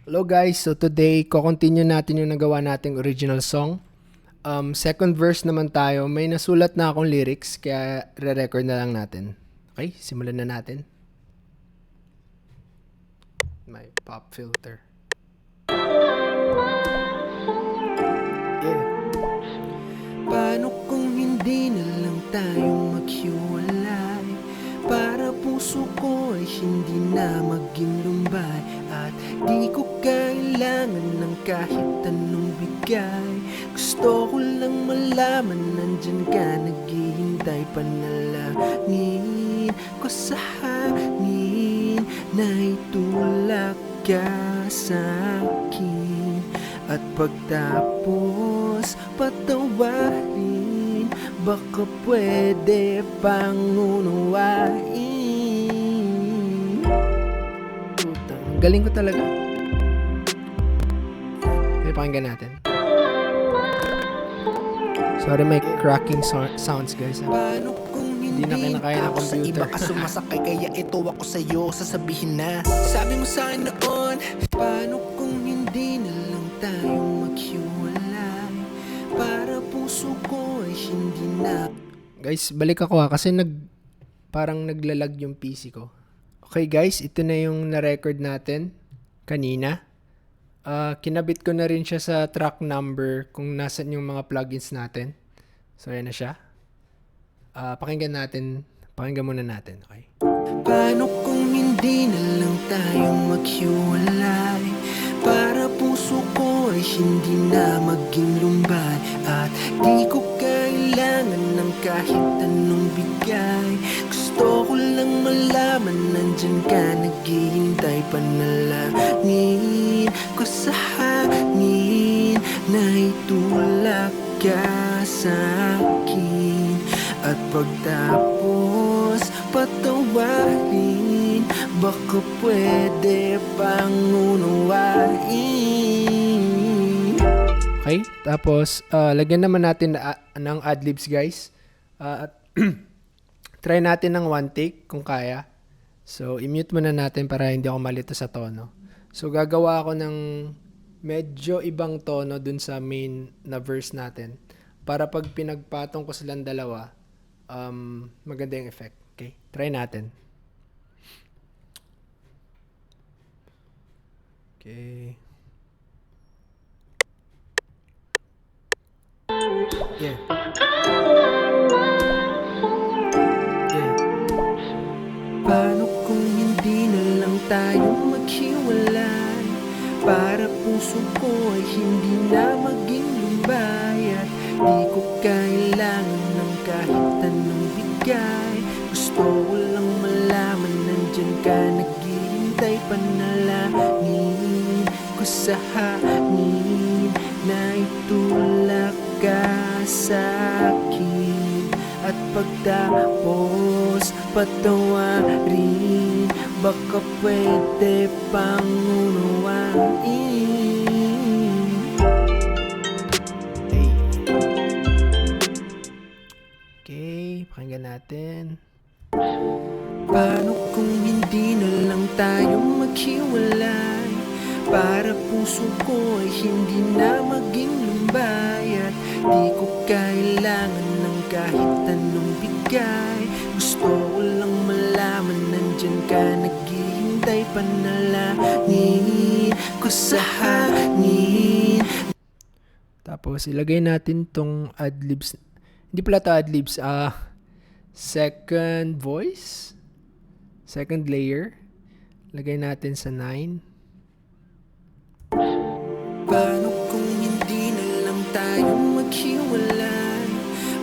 Hello guys, so today ko-continue natin yung nagawa nating original song. Second verse naman tayo, may nasulat na akong lyrics kaya re-record na lang natin. Okay, simulan na natin. May pop filter. Yeah. Paano kung hindi na lang tayong maghiwalay? Para puso ko ay hindi na maging lumbay. At di ko kailangan ng kahit anong bigay. Gusto ko lang malaman nandyan ka, naghihintay. Panalangin ko sa hangin na itulak ka sa akin. At pagtapos patawarin, baka pwede pang unawain. Putang, galing ko talaga. Okay, pakinggan natin. Sorry, may cracking sounds guys. Paano kung Hindi na kinakaya ng ako sa computer. iba ka sumasakay, kaya ito ako sa'yo sasabihin na. Sabi mo sa akin noon, Paano kung hindi na lang tayong maghiwalay? Para puso ko ay hindi na. Guys, balik ako kasi parang naglalag yung PC ko. Okay guys, ito na yung na-record natin kanina. Kinabit ko na rin siya sa track number kung nasan yung mga plugins natin. So ayan na siya. Pakinggan muna natin, okay? Paano kung hindi na lang tayong maghiwalay? Para puso ko ay hindi na maging lumbay. At di ko kailangan ng kahit anong bigay. Gusto ko lang malaman nandyan ka, naghihintay. Panalangin ko sa hangin na itulak ka sa akin. At pagtapos patawarin, baka pwede pang unawain. Okay, tapos lagyan naman natin ng adlibs guys. At try natin ng one take kung kaya. So i-mute muna natin para hindi ako malito sa tono. So gagawa ako ng medyo ibang tono dun sa main na verse natin. Para pag pinagpatong ko silang dalawa, maganda yung effect. Okay, try natin. Okay. Yeah. Paano kung hindi na lang tayo maghiwalay? Para puso ko ay hindi na maging lumbay. At di ko kailangan ng kahit anong bigay. Gusto ko lang malaman nandyan ka, naghihintay. Panalangin ko sa hangin na itulak ka sa akin. At pagtapos patawarin, baka pwede pang unawain. Okay, pakinggan natin. Paano kung hindi na lang tayo maghiwalay? Para puso ko ay hindi na maging lumbay. At di ko kailangan ng kahit anong bigay. Gusto ko lang malaman nandyan ka, naghihintay. Panalangin ko sa hangin. Tapos ilagay natin tong adlibs. Hindi pala ito adlibs, second voice, second layer. Lagay natin sa 9. Paano kung hindi na lang tayo maghiwalay?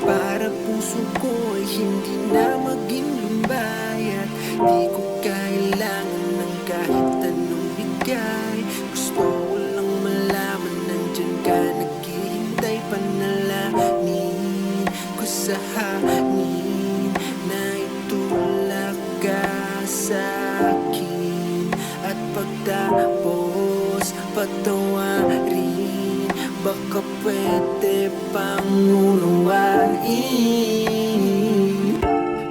Para puso ko ay hindi na maging lumbay. At di ko kailangan ng kahit anong bigay. Gusto ko lang malaman nandyan ka, naghihintay. Panalangin ko sa hangin na itulak ka sa akin. At pagtapos patawarin, baka pwede pang unawain.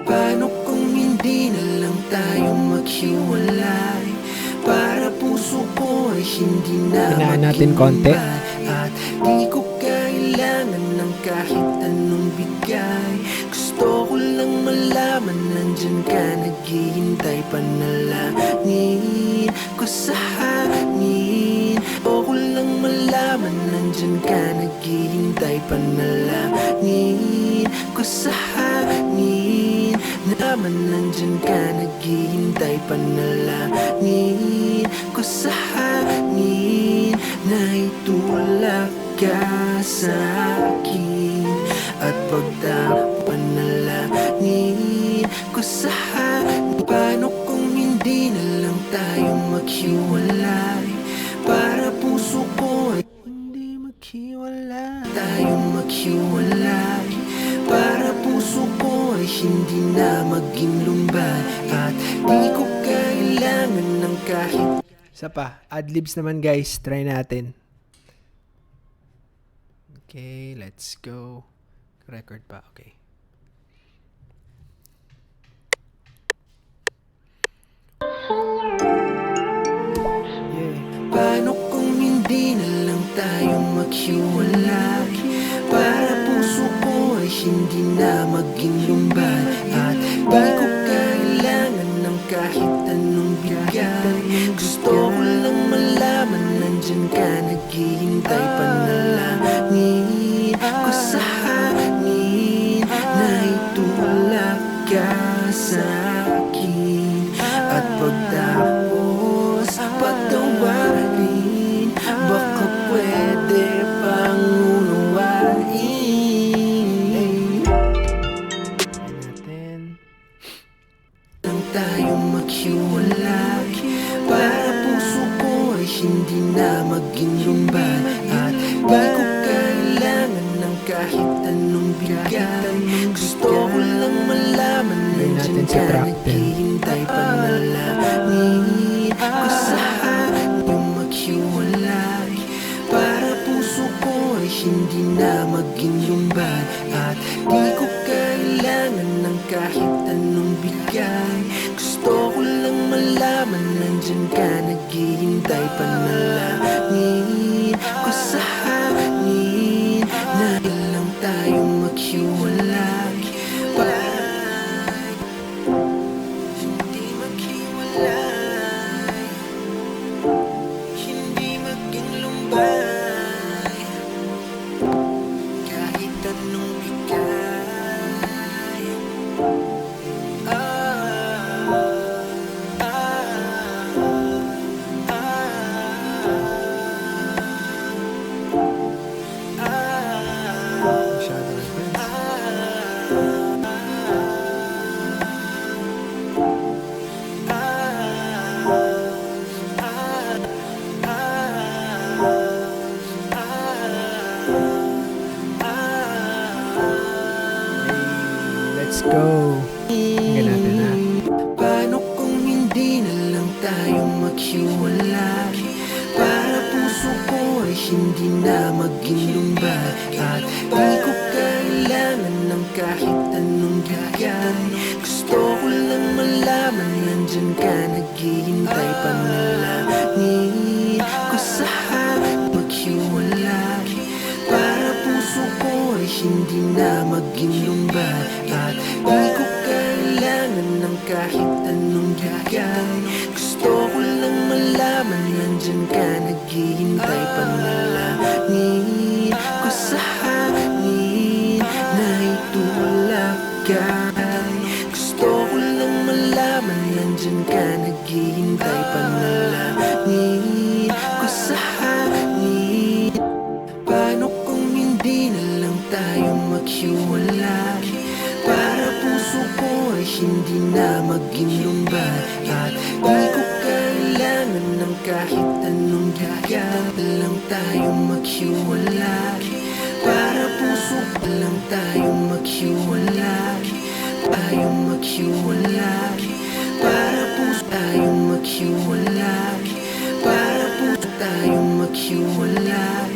Paano kung hindi na lang tayo maghiwalay? Para puso ko ay hindi na Hinaan natin konti. at di ko kailangan ng kahit anong bigay. Gusto ko lang malaman nandyan ka, naghihintay, panalangin ko sa hangin. Gusto ko lang malaman nandyan ka, naghihintay, panalangin ko sa hangin. Naman nandyan ka, naghihintay, panalangin ko sa hangin. Na itulak ka sa akin at pagtapanalangin ko sa hangin. Paano kung hindi na lang tayo maghiwalay? Para puso ko ay hindi maghiwalay. Tayong maghiwalay. Para puso ko ay hindi na maging lumbay. At di ko kailangan ng kahit. Isa pa, adlibs naman guys, try natin. Okay, let's go. Record pa, okay. Yeah. Paano kung hindi na lang tayo maghiwalay? Para puso ko ay hindi na maging lumbay. At di ko kailangan ng kahit anong bigay. Gusto ko lang malaman nandyan ka, naghihintay, panalangin ko sa hangin. Na itulak ka sa akin at pagtapos patawarin. Baka pwede pang unawain. Natin. Lang tayong maghiwalay. Para puso ko ay hindi na maging lumbay. At di ko kailangan ng kahit anong bigay. Gusto ko lang malaman nandyan Natin sa ka, track 10. naghihintay, panalangin ko sa hangin. Maghiwalay. Para puso ko ay hindi na maging lumbay. At di ko kailangan ng kahit anong bigay. Gusto ko lang malaman nandyan ka, naghihintay, panalangin ko sa hangin. Na lang tayong maghiwalay. Hindi maghiwalay. Hindi maging lumbay. Kahit anong bigay. Masyado advance. Let's go. Tingnan natin ha. Paano kung hindi na lang tayo maghiwalay? Para puso ko ay hindi na maging lumbay. At di ko kailangan ng kahit anong bigay. Gusto ko lang malaman nandyan ka, naghihintay, panalangin ko sa hangin. Maghiwalay. Para puso ko ay hindi na maging lumbay. At di ko kailangan ng kahit anong bigay. Gusto ko lang malaman nandyan ka, naghihintay, panalangin ko sa hangin. Na itulak ka. Gusto ko lang malaman nandyan ka, naghihintay, panalangin ko sa hangin. Paano kung hindi na lang tayo maghiwalay? Para puso ko ay hindi na maging lumbay. At di ko kailangan ng kahit anong bigay. Lang tayo maghiwalay. Para puso ko lang tayo maghiwalay. Tayo maghiwalay. Para puso tayo maghiwalay. Para puso tayo maghiwalay.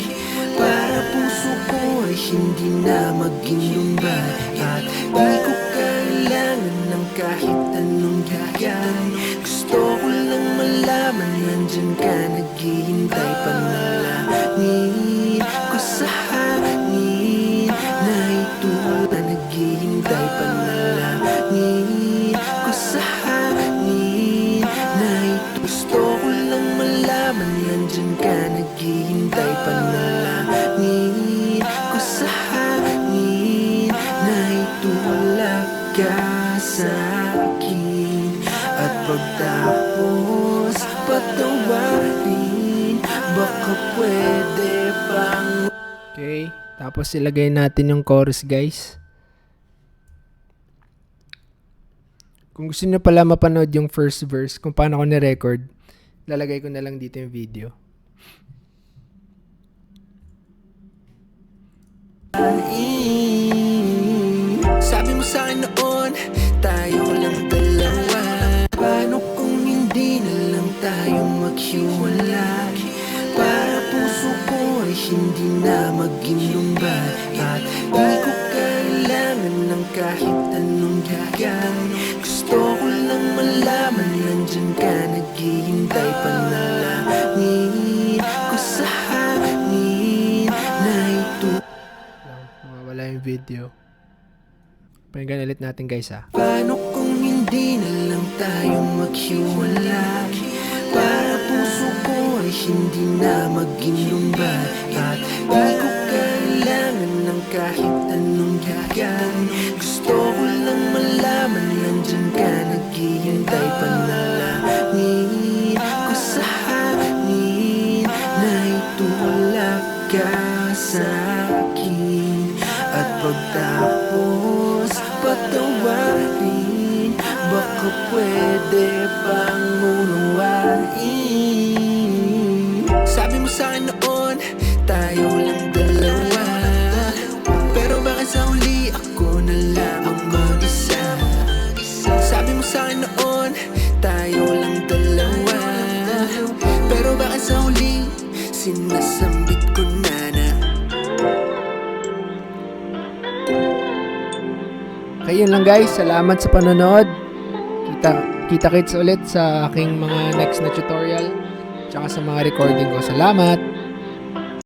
Para puso ko ay hindi na maging lumbay. At di ko kailangan ng kahit anong bigay. Gusto ko lang malaman nandyan ka, naghihintay panalangin ko sa hangin na itulad. Naghihintay panalangin ko sa hangin na ito. Gusto ko lang malaman nandyan ka. Naghihintay panalangin ko sa hangin na itulad ka sa akin. At pagtapos patawarin, baka pwede bang... Okay, tapos ilagay natin yung chorus, guys. Kung gusto niyo pala mapanood yung first verse, kung paano ko ni-record, lalagay ko na lang dito yung video. Sabi mo sa akin noon, tayo lang dalawa. Paano kung hindi na lang tayo maghiwalay? Para puso ko ay hindi na maging lumbay. At di ko kailangan ng kahit anong higan. Gusto ko lang malaman nandyan ka. Naghihintay panalangin ko sa hangin na ito. Mawawala yung video. Pakinggan ulit natin, guys, ha. Paano kung hindi na lang tayo maghiwalay? Para puso ko ay hindi na maging lumbay. At di ko kailangan ng kahit anong higan. Gusto ko lang malaman nandyan ka. Naghihintay panalangin ko sa hangin na itulak ka sa akin. At pagtapos patawarin, baka pwede bang unawain? Sabi mo sa akin noon, tayo lang dalawa. Pero bakit sa huli ako na lamang mag-isa? Sabi mo sa akin noon, tayo lang dalawa. Pero bakit sa huli sinasambit ko na. Ayun lang, guys, salamat sa panonood. Kita-kits ulit sa aking mga next na tutorial tsaka sa mga recording ko. Salamat!